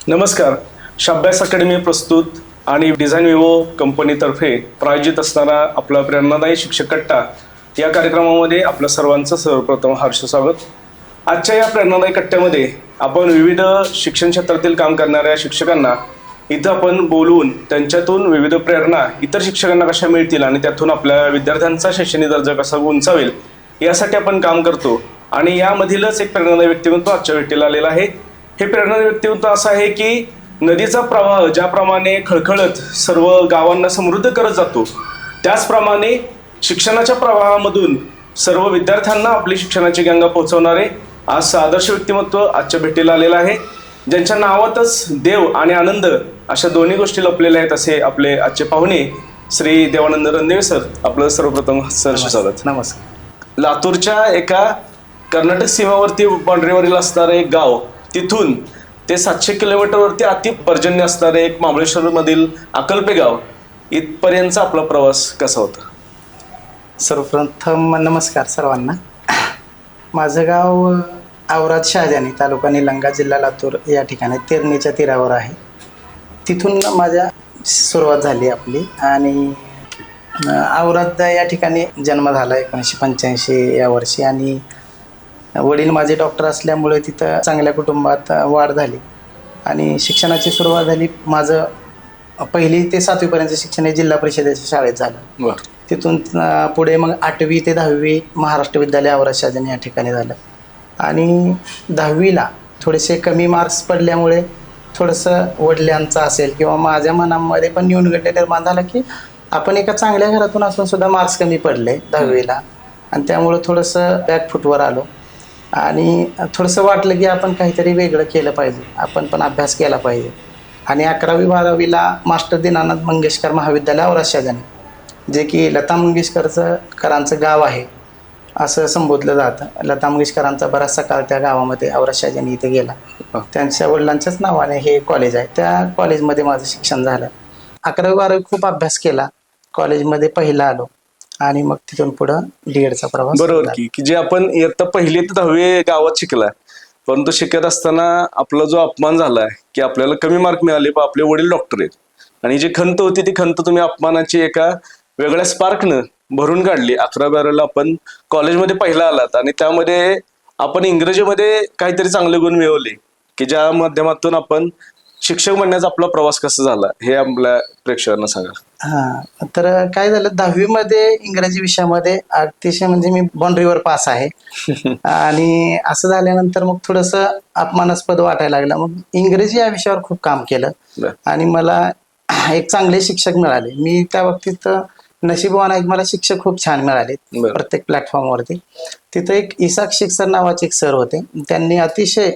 नमस्कार. शाब्यास अकॅडमी प्रस्तुत आणि डिझाईन विवो कंपनीतर्फे प्रायोजित असणारा आपला प्रेरणादायी शिक्षक कट्टा या कार्यक्रमामध्ये आपलं सर्वांचं सर्वप्रथम हार्दिक स्वागत. आजच्या या प्रेरणादायी कट्ट्यामध्ये आपण विविध शिक्षण क्षेत्रातील काम करणाऱ्या शिक्षकांना इथं आपण बोलवून त्यांच्यातून विविध प्रेरणा इतर शिक्षकांना कशा मिळतील आणि त्यातून आपल्या विद्यार्थ्यांचा शैक्षणिक दर्जा कसा उंचावेल यासाठी आपण काम करतो. आणि यामधीलच एक प्रेरणादायी व्यक्तिमत्व आजच्या भेटीला आलेलं आहे. हे प्रेरणादायी व्यक्तिमत्व असं आहे की नदीचा प्रवाह ज्याप्रमाणे खळखळत सर्व गावांना समृद्ध करत जातो, त्याचप्रमाणे शिक्षणाच्या प्रवाहामधून सर्व विद्यार्थ्यांना आपली शिक्षणाची गंगा पोहोचवणारे आज आदर्श व्यक्तिमत्व आजच्या भेटीला आलेलं आहे, ज्यांच्या नावातच देव आणि आनंद अशा दोन्ही गोष्टी लपलेल्या आहेत. असे आपले आजचे पाहुणे श्री देवानंद रणदिवे सर. आपलं सर्वप्रथम सहर्ष स्वागत. नमस्कार. लातूरच्या एका कर्नाटक सीमावरती बाउंड्रीवरील असणारं एक गाव, तिथून ते 700 किलोमीटरवरती अति पर्जन्य असणारे एक महाबळेश्वरमधील अकल्पे गाव इथपर्यंतचा आपला प्रवास कसा होता? सर्वप्रथम नमस्कार सर्वांना. माझं गाव औराद शहाजानी, तालुका निलंगा, जिल्हा लातूर या ठिकाणी तेरणीच्या तीरावर आहे. तिथून माझ्या सुरुवात झाली आपली आणि औराद या ठिकाणी जन्म झाला 1985 या वर्षी. आणि वडील माझे डॉक्टर असल्यामुळे तिथं चांगल्या कुटुंबात वाढ झाली आणि शिक्षणाची सुरुवात झाली. माझं 1ली ते 7वीपर्यंत शिक्षण हे जिल्हा परिषदेच्या शाळेत झालं. तिथून पुढे मग 8वी ते 10वी महाराष्ट्र विद्यालय औराद शहाजानी या ठिकाणी झालं. आणि 10वीला थोडेसे कमी मार्क्स पडल्यामुळे थोडंसं वडिलांचं असेल किंवा माझ्या मनामध्ये पण न्यूनगंड निर्माण झाला की आपण एका चांगल्या घरातून असून सुद्धा मार्क्स कमी पडले 10वीला, आणि त्यामुळं थोडंसं बॅकफुटवर आलो. आणि थोडंसं वाटलं की आपण काहीतरी वेगळं केलं पाहिजे, आपण पण अभ्यास केला पाहिजे. आणि 11वी 12वीला मास्टर दीनानाथ मंगेशकर महाविद्यालय औराद शहाजानी, जे की लता मंगेशकरांचं गाव आहे असं संबोधलं जातं. लता मंगेशकरांचा बराचसा काळ त्या गावामध्ये औराद शहाजानी इथे गेला. त्यांच्या वडिलांच्याच नावाने हे कॉलेज आहे. त्या कॉलेजमध्ये माझं शिक्षण झालं. 11वी 12वी खूप अभ्यास केला. कॉलेजमध्ये पहिला आलो आणि मग तिथून पुढं डीएडचा प्रवास. बरोबर की जे आपण इयत्ता 1ली ते 10वी गावात शिकला, परंतु शिकत असताना आपला जो अपमान झालाय की आपल्याला कमी मार्क मिळाले पण आपले वडील डॉक्टर आहेत, आणि जी खंत होती ती खंत तुम्ही अपमानाची एका वेगळ्या स्पार्कनं भरून काढली. 11वी 12वीला आपण कॉलेजमध्ये पहिला आलात आणि त्यामध्ये आपण इंग्रजीमध्ये काहीतरी चांगले गुण मिळवले की ज्या माध्यमातून आपण शिक्षक म्हणण्याचा आपला प्रवास कसा झाला हे आपल्या प्रेक्षकांना सांगा. हा, तर काय झालं, 10वीमध्ये इंग्रजी विषयामध्ये अतिशय म्हणजे मी बाउंड्रीवर पास आहे. आणि असं झाल्यानंतर मग थोडंसं अपमानास्पद वाटायला लागलं. मग इंग्रजी या विषयावर खूप काम केलं आणि मला एक चांगले शिक्षक मिळाले. मी त्या बाबतीत नशीबवान आहे, मला शिक्षक खूप छान मिळाले प्रत्येक प्लॅटफॉर्मवरती. तिथं एक इसाक शेख सर नावाचे एक सर होते. त्यांनी अतिशय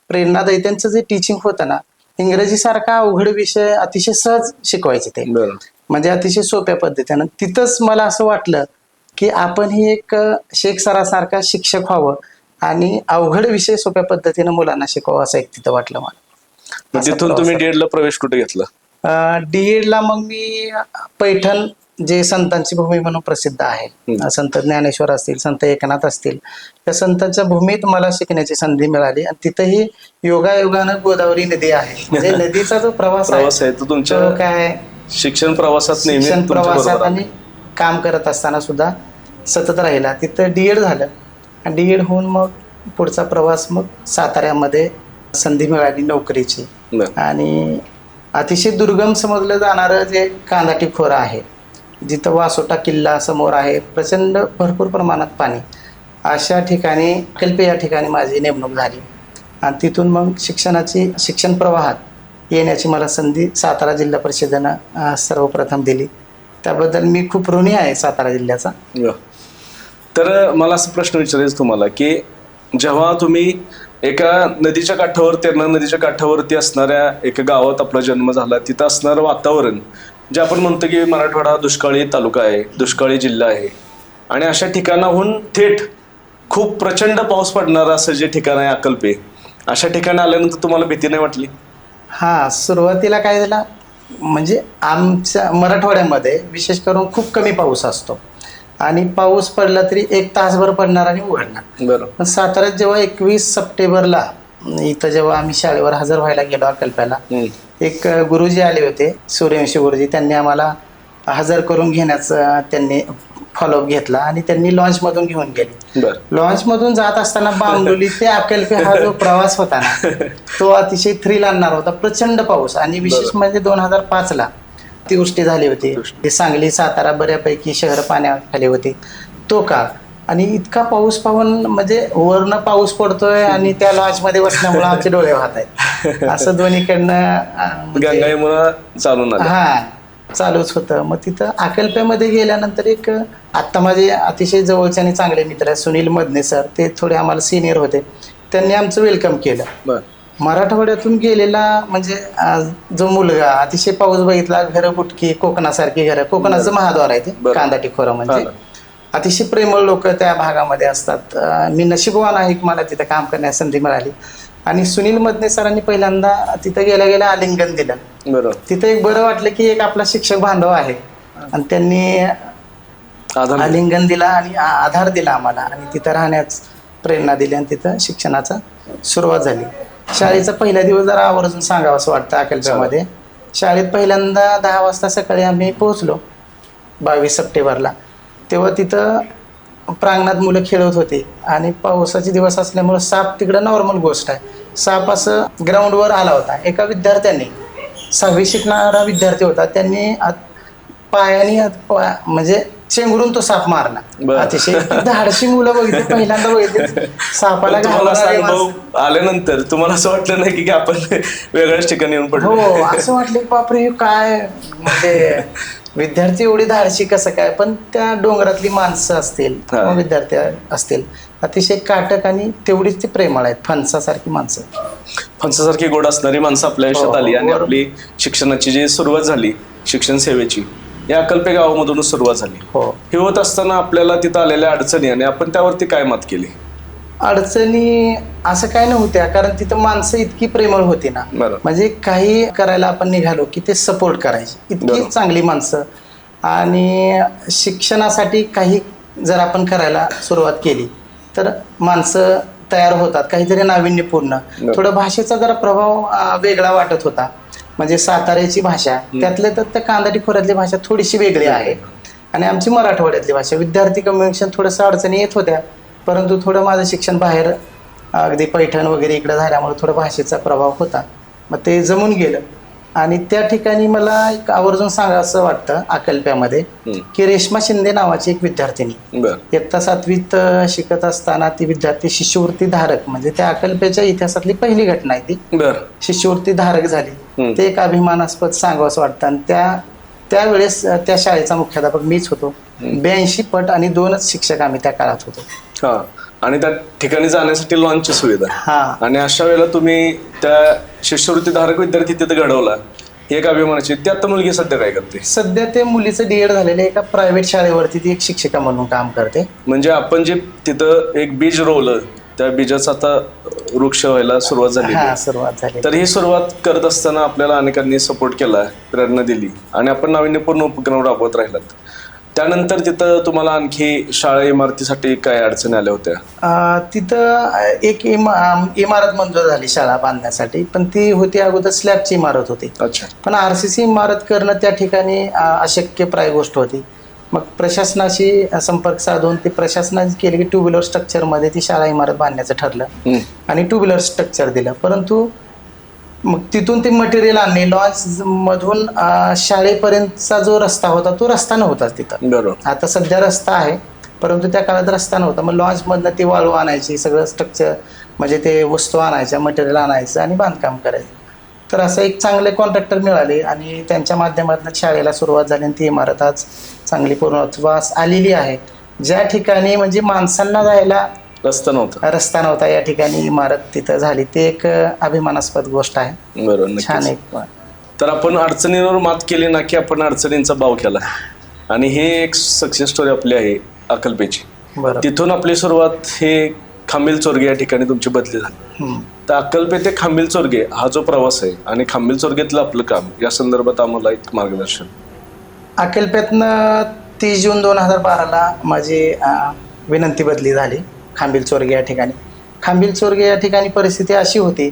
प्रेरणादायी, त्यांचं जे टीचिंग होतं ना, इंग्रजी सारखा अवघड विषय अतिशय सहज शिकवायचे ते, म्हणजे अतिशय सोप्या पद्धतीनं. तिथंच मला असं वाटलं की आपण ही एक शेख सरासारखा शिक्षक व्हावं आणि अवघड विषय सोप्या पद्धतीनं मुलांना शिकवावं, असं एक तिथं वाटलं मला. तिथून तुम्ही डीएडला प्रवेश कुठे घेतला? डीएडला मग मी पैठण, जे संतांची भूमी म्हणून प्रसिद्ध आहे, संत ज्ञानेश्वर असतील, संत एकनाथ असतील, त्या संतांच्या भूमीत मला शिकण्याची संधी मिळाली. आणि तिथंही योगायोगानं गोदावरी नदी आहे, म्हणजे नदीचा जो प्रवास आहे तो तुमच्या काय शिक्षण प्रवासात शिक्षण प्रवासात आणि काम करत असताना सुद्धा सतत राहिला. तिथं डीएड झालं आणि डीएड होऊन मग पुढचा प्रवास मग साताऱ्यामध्ये संधी मिळाली नोकरीची. आणि अतिशय दुर्गम समजलं जाणारं जे कांदाटी खोरा आहे, जिथं वासोटा किल्ला समोर आहे, प्रचंड भरपूर प्रमाणात पाणी, अशा ठिकाणी अकल्पे या ठिकाणी माझी नेमणूक झाली. आणि तिथून मग शिक्षण प्रवाहात येण्याची मला संधी सातारा जिल्हा परिषदेनं सर्वप्रथम दिली. त्याबद्दल मी खूप ऋणी आहे सातारा जिल्ह्याचा. तर मला असं प्रश्न विचारायचा तुम्हाला की जेव्हा तुम्ही एका नदीच्या काठावर, तेरणा नदीच्या काठावरती असणाऱ्या एका गावात आपला जन्म झाला, तिथं असणारं वातावरण जे आपण म्हणतो की मराठवाडा हा दुष्काळी तालुका आहे, दुष्काळी जिल्हा आहे, आणि अशा ठिकाणाहून थेट खूप प्रचंड पाऊस पडणारा असं जे ठिकाण आहे अकल्पे, अशा ठिकाणी आल्यानंतर तुम्हाला भीती नाही वाटली? हा, सुरुवातीला काय झालं, म्हणजे आमच्या मराठवाड्यामध्ये विशेष करून खूप कमी पाऊस असतो आणि पाऊस पडला तरी 1 तासभर पडणार आणि उघडणार. बरोबर. पण साताऱ्यात जेव्हा 21 सप्टेंबरला इथं जेव्हा आम्ही शाळेवर हजर व्हायला गेलो अकल्प्याला, एक गुरुजी आले होते, सूर्यवंशी गुरुजी. त्यांनी आम्हाला हजर करून घेण्याचा त्यांनी फॉलोअप घेतला आणि त्यांनी लॉन्चमधून घेऊन गेले. लॉन्चमधून जात असताना बांबोली ते अकल्पे हा जो प्रवास होता ना, तो अतिशय थ्रिल आणणार होता. प्रचंड पाऊस आणि विशेष म्हणजे 2005ला अतिवृष्टी झाली होती. सांगली, सातारा बऱ्यापैकी शहर पाण्याखाली होते तो काळ. आणि इतका पाऊस पाहून म्हणजे वरनं पाऊस पडतोय आणि त्या लॉन्चमध्ये बसल्यामुळे आमचे डोळे वाहत आहेत. असं दोन्हीकडनं चालून चालूच होतं. मग तिथं अकल्प्यामध्ये गेल्यानंतर एक आत्ता माझे अतिशय जवळचे आणि चांगले मित्र आहेत सुनील मदने सर, ते थोडे आम्हाला सिनियर होते. त्यांनी आमचं वेलकम केलं. मराठवाड्यातून गेलेला म्हणजे जो मुलगा, अतिशय पाऊस बघितला, घरं बुटकी, कोकणासारखी घरं, कोकणाचं महाद्वार आहे ते कांदाटी खोरं, म्हणजे अतिशय प्रेमळ लोक त्या भागामध्ये असतात. मी नशीबवान आहे की मला तिथं काम करण्याची संधी मिळाली. आणि सुनील मदने सरांनी पहिल्यांदा तिथं गेल्या गेल्या आलिंगन दिलं. तिथं एक बरं वाटलं की एक आपला शिक्षक बांधव आहे आणि त्यांनी आलिंगन दिला आणि आधार दिला आम्हाला आणि तिथं राहण्यास प्रेरणा दिली आणि तिथं शिक्षणाचा सुरुवात झाली. शाळेचा पहिला दिवस जरा आवर्जून सांगावं असं वाटतं अकल्प्यामध्ये. शाळेत पहिल्यांदा 10 वाजता सकाळी आम्ही पोहोचलो 22 सप्टेंबरला. तेव्हा तिथं प्रांगणात मुलं खेळत होती आणि पावसाचे दिवस असल्यामुळं साप तिकडं नॉर्मल गोष्ट आहे. साप असं ग्राउंडवर आला होता. एका विद्यार्थ्यांनी, 6वी शिकणारा विद्यार्थी होता, त्यांनी पायाने म्हणजे चेंगरून तो साप मारला. अतिशय धाडशी मुलं बघितली, पहिल्यांदा बघितली. सापाला आल्यानंतर तुम्हाला असं वाटलं नाही की आपण वेगळ्याच ठिकाणी येऊन पडलो? हो, असं वाटलं की बापरे काय म्हणजे विद्यार्थी एवढी धाडशी कसं काय. पण त्या डोंगरातली माणसं असतील किंवा विद्यार्थी असतील अतिशय काटक आणि तेवढीच ती प्रेमळ आहेत. फणसासारखी माणसं, फणसासारखी गोड असणारी माणसं आपल्या आयुष्यात आली आणि आपली शिक्षणाची जी सुरुवात झाली, शिक्षण सेवेची, या अकल्पे गावामधूनच सुरुवात झाली. हे होत असताना आपल्याला तिथं आलेल्या अडचणी आणि आपण त्यावरती काय मात केली? अडचणी असं काय नव्हत्या, कारण तिथं माणसं इतकी प्रेमळ होती ना, म्हणजे काही करायला आपण निघालो की ते सपोर्ट करायचे, इतकी चांगली माणसं. आणि शिक्षणासाठी काही जर आपण करायला सुरुवात केली तर माणसं तयार होतात, काहीतरी नाविन्यपूर्ण. थोडं भाषेचा जरा प्रभाव वेगळा वाटत होता. म्हणजे साताऱ्याची भाषा, त्यातल्या तर त्या कांदाटी खोऱ्यातली भाषा थोडीशी वेगळी आहे आणि आमची मराठवाड्यातली भाषा. विद्यार्थी कम्युनिकेशन थोडंसं अडचणी येत होत्या, परंतु थोडं माझं शिक्षण बाहेर अगदी पैठण वगैरे इकडं झाल्यामुळे थोडं भाषेचा प्रभाव होता. मग ते जमून गेलं आणि त्या ठिकाणी मला एक आवर्जून सांगावं वाटतं अकल्प्यामध्ये की रेश्मा शिंदे नावाची एक विद्यार्थिनी, इयत्ता 7वीत शिकत असताना ती विद्यार्थी शिष्यवृत्ती धारक, म्हणजे त्या अकल्प्याच्या इतिहासातली पहिली घटना आहे ती, शिष्यवृत्ती धारक झाली. ते एक अभिमानास्पद सांगावं वाटतं. आणि त्यावेळेस त्या शाळेचा मुख्याध्यापक मीच होतो. 82 पट आणि 2च शिक्षक आम्ही त्या काळात होतो. आणि त्या ठिकाणी जाण्यासाठी लॉन्चची सुविधा. आणि अशा वेळेला तुम्ही त्या शिष्यवृत्ती धारक विद्यार्थी तिथे घडवला, ही एक अभिमानाची. ती आता मुलगी सध्या काय करते? सध्या ते मुलीचं D.Ed झालेलं एका प्रायव्हेट शाळेवरती ती एक शिक्षिका म्हणून काम करते. म्हणजे आपण जे तिथं एक बीज रोवलं, त्या बीजाचा आता वृक्ष व्हायला सुरुवात झाली. तर ही सुरुवात करत असताना आपल्याला अनेकांनी सपोर्ट केला, प्रेरणा दिली आणि आपण नाविन्यपूर्ण उपक्रम राबवत राहिलात. त्यानंतर तिथं तुम्हाला आणखी शाळा इमारतीसाठी काय अडचणी आल्या होत्या? तिथं एक इमारत मंजूर झाली शाळा बांधण्यासाठी, पण ती होती अगोदर स्लॅबची इमारत होती. पण RCC इमारत करणं त्या ठिकाणी अशक्यप्राय गोष्ट होती. मग प्रशासनाशी संपर्क साधून ती प्रशासनाने केली की 2 व्हीलर स्ट्रक्चरमध्ये ती शाळा इमारत बांधण्याचं ठरलं आणि 2 व्हीलर स्ट्रक्चर दिलं. परंतु मग तिथून ते मटेरियल आणणे, लॉन्च मधून शाळेपर्यंतचा जो रस्ता होता तो रस्ता नव्हताच तिथं. आता सध्या रस्ता आहे, परंतु त्या काळात रस्ता नव्हता. मग लॉन्चमधनं ती वाळू आणायची, सगळं स्ट्रक्चर म्हणजे ते वस्तू आणायच्या, मटेरियल आणायचं आणि बांधकाम करायचं. तर असं एक चांगले कॉन्ट्रॅक्टर मिळाले आणि त्यांच्या माध्यमातून शाळेला सुरुवात झाली आणि ती इमारत आज चांगली पूर्णत्वास आलेली आहे. ज्या ठिकाणी म्हणजे माणसांना जायला रस्ता नव्हता या ठिकाणी इमारत तिथं झाली. ते एक अभिमानास्पद गोष्ट आहे. बरोबर, छान एक. तर आपण अडचणींवर मात केली ना की आपण अडचणींचा भाव केला आणि हे एक सक्सेस स्टोरी आपली आहे अकल्पेची. तिथून आपली सुरुवात हे खांबील चोरगे या ठिकाणी तुमची बदली झाली. तर अकल्पे ते खांबील चोरगे हा जो प्रवास आहे आणि खांबील चोरगेतलं आपलं काम, या संदर्भात आम्हाला एक मार्गदर्शन. अकल्प्यातनं 30 जून 2012ला माझी विनंती बदली झाली खांबील चोरगे या ठिकाणी. खांबील चोरगे या ठिकाणी परिस्थिती अशी होती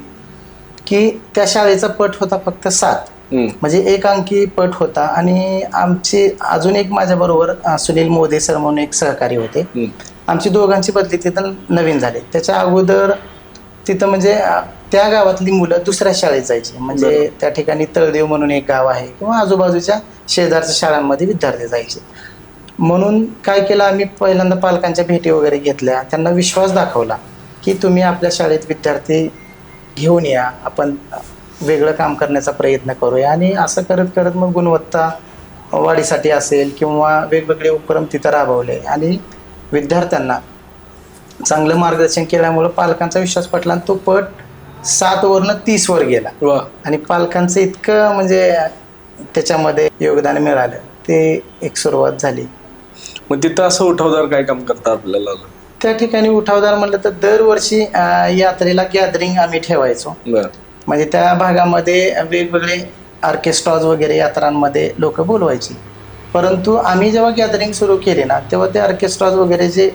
की त्या शाळेचा पट होता फक्त 7, म्हणजे एक अंकी पट होता. आणि आमचे अजून एक माझ्याबरोबर सुनील मोदे सर म्हणून एक सहकारी होते. आमची दोघांची बदली तिथं नवीन झाली. त्याच्या अगोदर तिथं म्हणजे त्या गावातली मुलं दुसऱ्या शाळेत जायची, म्हणजे त्या ठिकाणी तळदेव म्हणून एक गाव आहे किंवा आजूबाजूच्या शेजारच्या शाळांमध्ये विद्यार्थी जायचे. म्हणून काय केलं आम्ही, पहिल्यांदा पालकांच्या भेटी वगैरे घेतल्या, त्यांना विश्वास दाखवला की तुम्ही आपल्या शाळेत विद्यार्थी घेऊन या, आपण वेगळं काम करण्याचा प्रयत्न करूया. आणि असं करत करत मग गुणवत्ता वाढीसाठी असेल किंवा वेगवेगळे उपक्रम तिथं राबवले आणि विद्यार्थ्यांना चांगलं मार्गदर्शन केल्यामुळं पालकांचा विश्वास पटला आणि तो पट 7 वरनं 30 वर गेला. आणि पालकांचं इतकं म्हणजे त्याच्यामध्ये योगदान मिळालं, ते एक सुरुवात झाली. मग तिथं असं उठावदार काय काम करता आपल्याला? त्या ठिकाणी उठावदार म्हणलं तर दरवर्षी यात्रेला गॅदरिंग आम्ही ठेवायचो. म्हणजे त्या भागामध्ये वेगवेगळे ऑर्केस्ट्राज वगैरे यात्रांमध्ये लोक बोलवायची. परंतु आम्ही जेव्हा गॅदरिंग सुरू केली ना, तेव्हा ते ऑर्केस्ट्राज वगैरे जे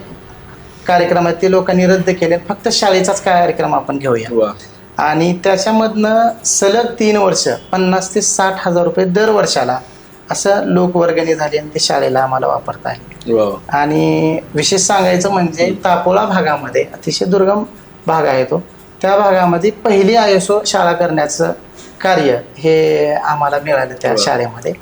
कार्यक्रम आहेत ते लोकांनी रद्द केले. फक्त शाळेचाच कार्यक्रम आपण घेऊया. आणि त्याच्यामधनं सलग 3 वर्ष 50,000 ते 60,000 रुपये दर वर्षाला असं लोकवर्गणी झाली आणि ते शाळेला आम्हाला वापरता आले. आणि विशेष सांगायचं म्हणजे तापोळा भागामध्ये अतिशय दुर्गम भाग आहे तो, त्या भागामध्ये पहिली ISO शाळा करण्याचं कार्य हे आम्हाला मिळालं त्या शाळेमध्ये.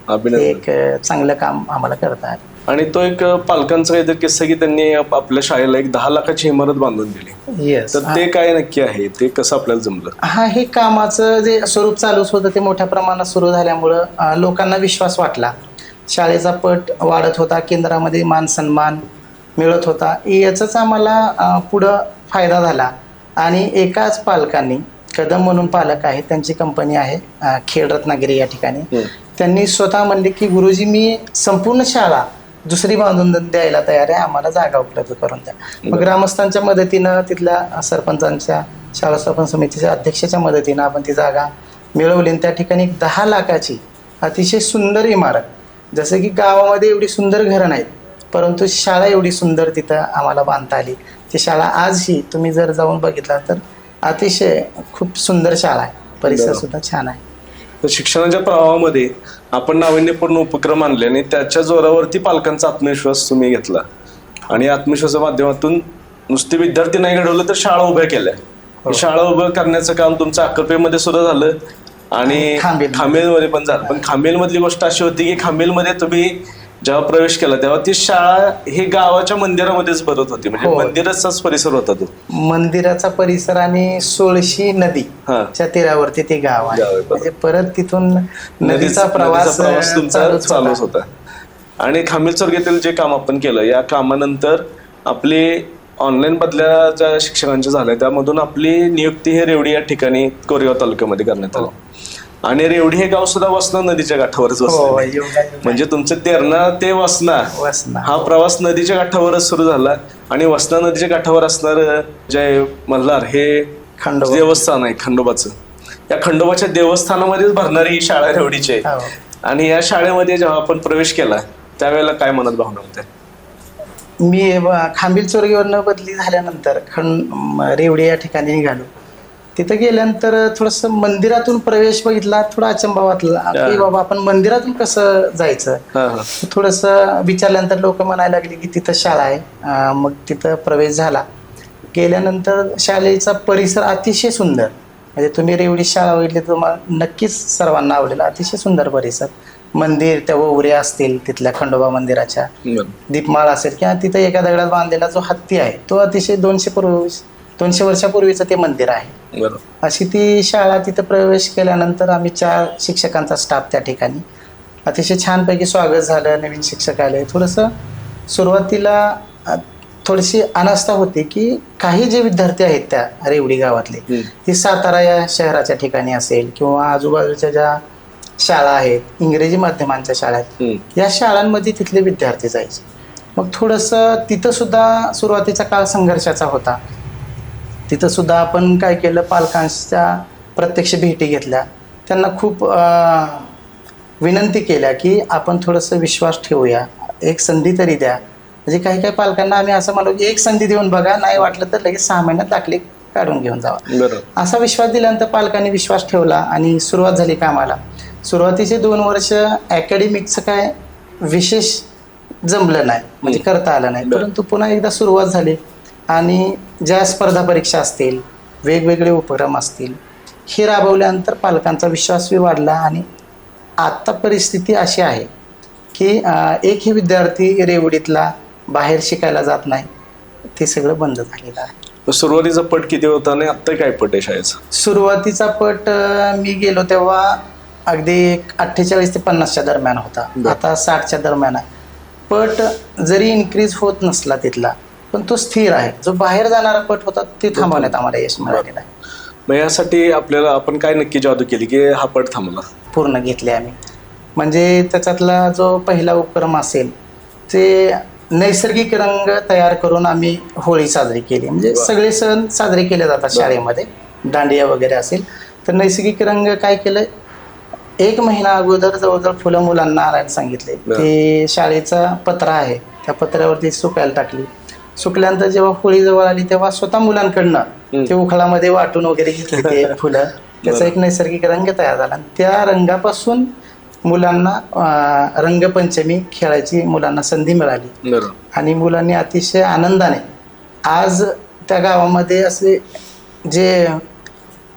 एक चांगलं काम आम्हाला करता आलं. आणि तो एक पालकांचा काहीतरी किस्सा की त्यांनी आपल्या शाळेला एक 10 लाखाची इमारत बांधून दिली. तर ते काय नक्की आहे, ते कसं आपल्याला जमलं? हे कामाचं जे स्वरूप चालूच होतं ते मोठ्या प्रमाणात सुरू झाल्यामुळं लोकांना विश्वास वाटला. शाळेचा पट वाढत होता, केंद्रामध्ये मान सन्मान मिळत होता. याचाच आम्हाला पुढं फायदा झाला. आणि एकाच पालकांनी, कदम म्हणून पालक आहे, त्यांची कंपनी आहे खेड रत्नागिरी या ठिकाणी, त्यांनी स्वतः म्हणले की गुरुजी मी संपूर्ण शाळा दुसरी बांधून द्यायला तयार आहे, आम्हाला जागा उपलब्ध करून द्या. मग ग्रामस्थांच्या मदतीनं, तिथल्या सरपंचांच्या, शाळा स्थापन समितीच्या अध्यक्षाच्या मदतीनं आपण ती जागा मिळवली. आणि त्या ठिकाणी 10 लाखाची अतिशय सुंदर इमारत, जसं की गावामध्ये एवढी सुंदर घरं नाहीत, परंतु शाळा एवढी सुंदर तिथं आम्हाला बांधता आली. ती शाळा आजही तुम्ही जर जाऊन बघितला तर अतिशय खूप सुंदर शाळा आहे, परिसर सुद्धा छान आहे. तर शिक्षणाच्या प्रवाहामध्ये आपण नाविन्यपूर्ण उपक्रम आणले आणि त्याच्या जोरावरती पालकांचा आत्मविश्वास तुम्ही घेतला आणि आत्मविश्वासाच्या माध्यमातून नुसते विद्यार्थी नाही घडवलं तर शाळा उभ्या केल्या. शाळा उभ्या करण्याचं काम तुमचं अक्कलपेमध्ये सुद्धा झालं आणि खामेलमध्ये पण झालं. पण खामेलमधली गोष्ट अशी होती की खामेलमध्ये तुम्ही जेव्हा प्रवेश केला तेव्हा ती शाळा ही गावाच्या मंदिरामध्येच भरत होती, म्हणजे मंदिराचाच परिसर होता तो. मंदिराचा परिसर आणि 16 नदीच्या तीरावरती ते गाव आहे. म्हणजे परत तिथून नदीचा प्रवास तुमचा चालूच होता. आणि खामील चौरगेतील जे काम आपण केलं, या कामानंतर आपली ऑनलाईन बदल्या ज्या शिक्षकांच्या झाल्या त्यामधून आपली नियुक्ती हे रेवडी या ठिकाणी कोरेगाव तालुक्यामध्ये करण्यात आली. आणि रेवडी हे गाव सुद्धा वसना नदीच्या काठावरच बसलं. म्हणजे तुमचं तेरणा ते वसना हा प्रवास नदीच्या काठावरच सुरू झाला. आणि वसना नदीच्या काठावर असणार जे मल्हार हे देवस्थान आहे खंडोबाचं, या खंडोबाच्या देवस्थानामध्येच भरणारी ही शाळा रेवडीची आहे. आणि या शाळेमध्ये जेव्हा आपण प्रवेश केला त्यावेळेला काय मनात भावना होत्या? मी खांबील चोरगेवरनं बदली झाल्यानंतर रेवडी या ठिकाणी निघालो. तिथं गेल्यानंतर थोडंसं मंदिरातून प्रवेश बघितला, थोडा अचंबा वाटला की बाबा आपण मंदिरातून कसं जायचं. थोडंसं विचारल्यानंतर लोक म्हणायला लागली की तिथं शाळा आहे. मग तिथं प्रवेश झाला. गेल्यानंतर शाळेचा परिसर अतिशय सुंदर, म्हणजे तुम्ही रेवडी शाळा बघितली तर तुम्हाला नक्कीच सर्वांना आवडेल. अतिशय सुंदर परिसर, मंदिर, त्या ववऱ्या असतील तिथल्या खंडोबा मंदिराच्या, दीपमाळ असेल किंवा तिथं एका दगडात बांधलेला जो हत्ती आहे तो अतिशय 200 वर्षापूर्वीचं ते मंदिर आहे. अशी ती शाळा. तिथं प्रवेश केल्यानंतर आम्ही 4 शिक्षकांचा स्टाफ त्या ठिकाणी, अतिशय छानपैकी स्वागत झालं. नवीन शिक्षक आले. थोडंसं सुरुवातीला थोडीशी अनास्था होती की काही जे विद्यार्थी आहेत त्या रेवडी गावातले, ते सातारा या शहराच्या ठिकाणी असेल किंवा आजूबाजूच्या ज्या शाळा आहेत, इंग्रजी माध्यमांच्या शाळा आहेत, या शाळांमध्ये तिथले विद्यार्थी जायचे. मग थोडंसं तिथं सुद्धा सुरुवातीचा काळ संघर्षाचा होता. तिथं सुद्धा आपण काय केलं, पालकांच्या प्रत्यक्ष भेटी घेतल्या, त्यांना खूप विनंती केल्या की आपण थोडंसं विश्वास ठेवूया, एक संधी तरी द्या. म्हणजे काही पालकांना आम्ही असं म्हणलो की एक संधी देऊन बघा, नाही वाटलं तर लगेच 6 महिन्यात दाखले काढून घेऊन जावा. बरोबर. असा विश्वास दिल्यानंतर पालकांनी विश्वास ठेवला आणि सुरुवात झाली कामाला. सुरुवातीचे 2 वर्ष अकॅडमिकचं काय विशेष जमलं नाही, म्हणजे करता आलं नाही. परंतु पुन्हा एकदा सुरुवात झाली आणि ज्या स्पर्धा परीक्षा असतील, वेगवेगळे उपक्रम असतील, हे राबवल्यानंतर पालकांचा विश्वासही वाढला. आणि आत्ता परिस्थिती अशी आहे की एकही विद्यार्थी रेवडीतला बाहेर शिकायला जात नाही, ते सगळं बंद झालेलं आहे. सुरुवातीचा पट किती होता आणि आत्ता काय पट आहे शाळेचा? सुरुवातीचा पट मी गेलो तेव्हा अगदी 48 ते 50च्या दरम्यान होता. आता 60च्या दरम्यान आहे. पट जरी इन्क्रीज होत नसला तिथला, पण तो स्थिर आहे. जो बाहेर जाणारा पट होता ते थांबवण्यात आम्हाला यश मिळालेलं आहे. मग यासाठी आपल्याला आपण काय नक्की जादू केली की हा पट थांबला? पूर्ण घेतले आम्ही. म्हणजे त्याच्यातला जो पहिला उपक्रम असेल ते नैसर्गिक रंग तयार करून आम्ही होळी साजरी केली. म्हणजे सगळे सण साजरे केले जातात शाळेमध्ये, दांडिया वगैरे असेल तर नैसर्गिक रंग काय केलं, 1 महिना अगोदर जवळजवळ फुलं मुलांना आणायला सांगितले. ते शाळेचा पत्रा आहे, त्या पत्र्यावरती सुकायला टाकली. सुकल्यानंतर जेव्हा होळी जवळ आली तेव्हा स्वतः मुलांकडनं ते उखळामध्ये वाटून वगैरे घेतले ते फुलं. त्याचा एक नैसर्गिक रंग तयार झाला. त्या रंगापासून मुलांना रंगपंचमी खेळायची मुलांना संधी मिळाली. आणि मुलांनी अतिशय आनंदाने आज त्या गावामध्ये असे जे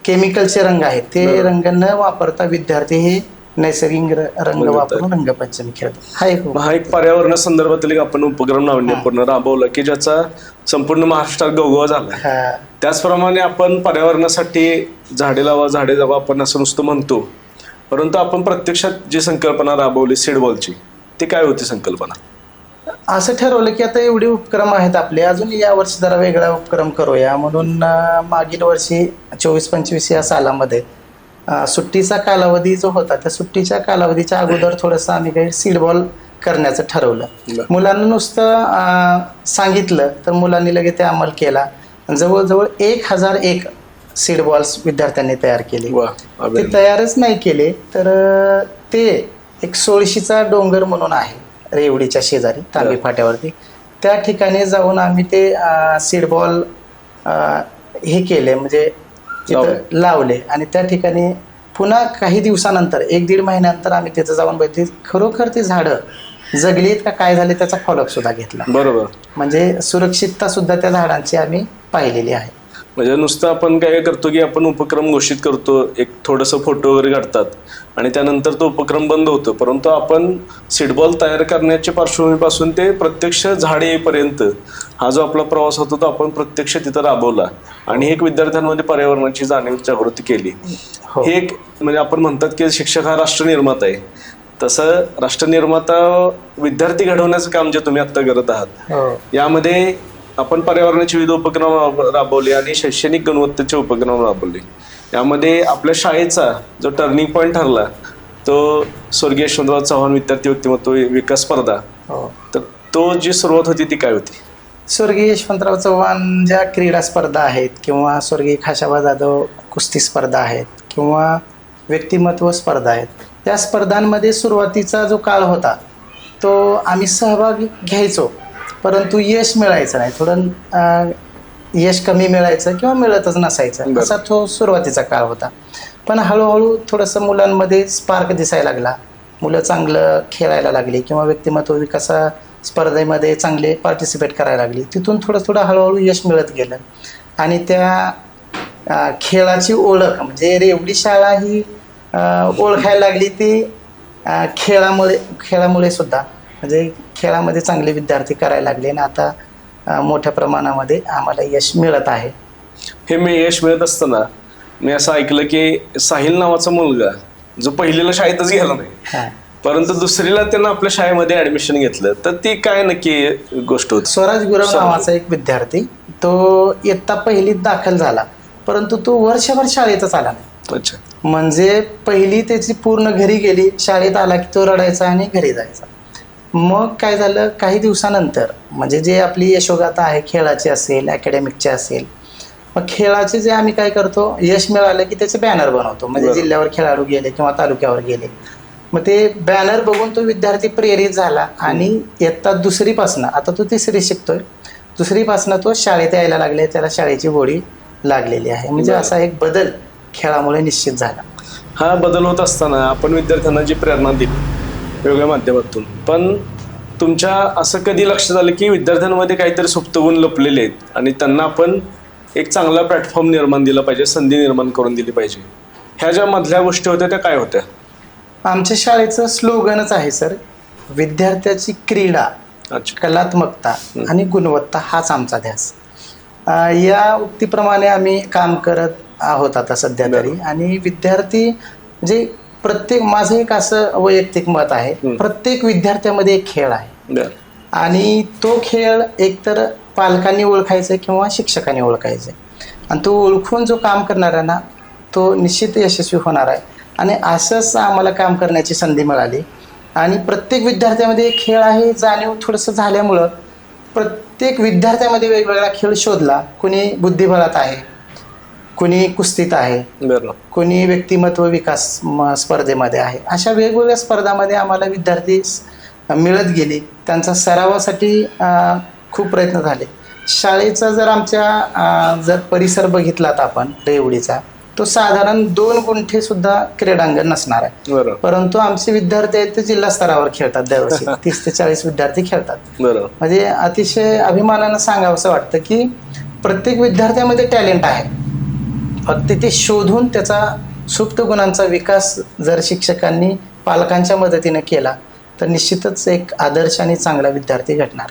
केमिकलचे रंग आहेत ते रंग न वापरता विद्यार्थी हे नैसर्गिक रंग वापरून रंगपंचमी खेळतात. हा एक पर्यावरण संदर्भातील एक आपण उपक्रम नाविन्यपूर्ण राबवला की ज्याचा संपूर्ण महाराष्ट्रात गवगवा झाला. त्याचप्रमाणे आपण पर्यावरणासाठी झाडे लावा झाडे जगवा आपण असं नुसतं म्हणतो, परंतु आपण प्रत्यक्षात जी संकल्पना राबवली सीडबॉलची, ती काय होती संकल्पना? असं ठरवलं की आता एवढे उपक्रम आहेत आपले, अजून या वर्षी जरा वेगळा उपक्रम करूया म्हणून मागील वर्षी 24-25 या सालामध्ये सुट्टीचा कालावधी जो होता त्या सुट्टीच्या कालावधीच्या अगोदर थोडंसं आम्ही काही सीडबॉल करण्याचं ठरवलं. मुलांना नुसतं सांगितलं तर मुलांनी लगेच ते अंमल केला. जवळजवळ 1001 सीड बॉल्स विद्यार्थ्यांनी तयार केले. ते तयारच नाही केले तर ते एक सोळशीचा डोंगर म्हणून आहे रेवडीच्या शेजारी तांबी फाट्यावरती, त्या ठिकाणी जाऊन आम्ही ते सीड बॉल हे केले, म्हणजे तिथं लावले. आणि त्या ठिकाणी पुन्हा काही दिवसानंतर 1-1.5 महिन्यानंतर आम्ही तिथं जाऊन बघितली खरोखर ती झाडं जगलीत का काय झाले त्याचा फॉलोअप सुद्धा घेतला. बरोबर. म्हणजे सुरक्षितता सुद्धा त्या झाडांची आम्ही पाहिलेली आहे. म्हणजे नुसतं आपण काय करतो की आपण उपक्रम घोषित करतो, एक थोडंसं फोटो वगैरे काढतात आणि त्यानंतर तो उपक्रम बंद होतो, परंतु आपण सीडबॉल तयार करण्याच्या पार्श्वभूमीपासून ते प्रत्यक्ष झाड येईपर्यंत हा जो आपला प्रवास होता तो आपण प्रत्यक्ष तिथं राबवला आणि एक विद्यार्थ्यांमध्ये पर्यावरणाची जाणीव जागृती केली. हे एक म्हणजे आपण म्हणतात की शिक्षक हा राष्ट्रनिर्माता आहे, तसं राष्ट्रनिर्माता विद्यार्थी घडवण्याचं काम जे तुम्ही आता करत आहात यामध्ये आपण पर्यावरणाचे विविध उपक्रम राबवले आणि शैक्षणिक गुणवत्तेचे उपक्रम राबवले. यामध्ये आपल्या शाळेचा जो टर्निंग पॉईंट ठरला तो स्वर्गीय यशवंतराव चव्हाण विद्यार्थी व्यक्तिमत्व विकास स्पर्धा. तर तो जी सुरुवात होती ती काय होती? स्वर्गीय यशवंतराव चव्हाण ज्या क्रीडा स्पर्धा आहेत किंवा स्वर्गीय खाशाबा जाधव कुस्ती स्पर्धा आहेत किंवा व्यक्तिमत्व स्पर्धा आहेत, त्या स्पर्धांमध्ये सुरुवातीचा जो काळ होता तो आम्ही सहभाग घ्यायचो, परंतु यश मिळायचं नाही. थोडं यश कमी मिळायचं किंवा मिळतच नसायचं, असा तो सुरुवातीचा काळ होता. पण हळूहळू थोडंसं मुलांमध्ये स्पार्क दिसायला लागला, मुलं चांगलं खेळायला लागली किंवा व्यक्तिमत्व विकास स्पर्धेमध्ये चांगले पार्टिसिपेट करायला लागली. तिथून थोडं थोडं हळूहळू यश मिळत गेलं आणि त्या खेळाची ओळख म्हणजे रेवडी शाळा ही ओळखायला लागली ती खेळामुळे सुद्धा, म्हणजे खेळामध्ये चांगले विद्यार्थी करायला लागले आणि आता मोठ्या प्रमाणामध्ये आम्हाला यश मिळत आहे. हे मी यश मिळत असताना मी असं ऐकलं की साहिल नावाचा मुलगा जो पहिलीला शाळेतच गेला नाही परंतु दुसरीला त्यानं आपल्या शाळेमध्ये ऍडमिशन घेतलं, तर ती काय नक्की गोष्ट होती? स्वराज गुरव नावाचा एक विद्यार्थी, तो इयत्ता पहिलीत दाखल झाला परंतु तो वर्षभर शाळेतच आला नाही. अच्छा. म्हणजे पहिली त्याची पूर्ण घरी गेली, शाळेत आला की तो रडायचा आणि घरी जायचा. मग काय झालं, काही दिवसानंतर म्हणजे जे आपली यशोगाथा आहे खेळाची असेल अकॅडमिकची असेल, मग खेळाचे जे आम्ही काय करतो, यश मिळालं की त्याचे बॅनर बनवतो. म्हणजे जिल्ह्यावर खेळाडू गेले किंवा तालुक्यावर गेले, मग ते बॅनर बघून तो विद्यार्थी प्रेरित झाला आणि इयत्ता दुसरीपासनं, आता तो तिसरी शिकतोय, दुसरीपासनं तो शाळेत यायला लागले, त्याला शाळेची गोडी लागलेली आहे. म्हणजे बरं. असा एक बदल खेळामुळे निश्चित झाला. हा बदल होत असताना आपण विद्यार्थ्यांना जी प्रेरणा दिली वेगवेगळ्या माध्यमातून, पण तुमच्या असं कधी लक्षात आलं की विद्यार्थ्यांमध्ये काहीतरी सुप्त गुण लपलेले आहेत आणि त्यांना आपण एक चांगला प्लॅटफॉर्म निर्माण दिला पाहिजे, संधी निर्माण करून दिली पाहिजे, ह्या ज्या मधल्या गोष्टी होत्या त्या काय होत्या? आमच्या शाळेचं स्लोगनच आहे सर, विद्यार्थ्याची क्रीडा, अच्छा. कलात्मकता आणि गुणवत्ता हाच आमचा ध्यास. या उक्तीप्रमाणे आम्ही काम करत आहोत आता सध्या तरी. आणि विद्यार्थी म्हणजे प्रत्येक, माझं एक असं वैयक्तिक मत आहे, प्रत्येक विद्यार्थ्यामध्ये एक खेळ आहे बरं. आणि तो खेळ एकतर पालकांनी ओळखायचा किंवा शिक्षकांनी ओळखायचा आणि तो ओळखून जो काम करणार आहे ना, तो निश्चित यशस्वी होणार आहे. आणि असंच आम्हाला काम करण्याची संधी मिळाली आणि प्रत्येक विद्यार्थ्यामध्ये एक खेळ आहे जाणीव थोडंसं झाल्यामुळं प्रत्येक विद्यार्थ्यामध्ये वेगवेगळा खेळ शोधला. कुणी बुद्धिबळात आहे, कुणी कुस्तीत आहे, बरं. कोणी व्यक्तिमत्व विकास स्पर्धेमध्ये आहे. अशा वेगवेगळ्या स्पर्धामध्ये आम्हाला विद्यार्थी मिळत गेले. त्यांचा सरावासाठी खूप प्रयत्न झाले. शाळेचा जर आमच्या जर परिसर बघितलात आपण रेवडीचा, तो साधारण 2 गुंठे सुद्धा क्रीडांगण नसणार आहे. बरं. परंतु आमचे विद्यार्थी आहेत ते जिल्हा स्तरावर खेळतात दरवर्षी. 30 ते 40 विद्यार्थी खेळतात. बरं. म्हणजे अतिशय अभिमानानं सांगावंसं वाटतं की प्रत्येक विद्यार्थ्यामध्ये टॅलेंट आहे, फक्त ते शोधून त्याचा सुप्त गुणांचा विकास जर शिक्षकांनी पालकांच्या मदतीने केला तर निश्चितच एक आदर्श आणि चांगला विद्यार्थी घडणार.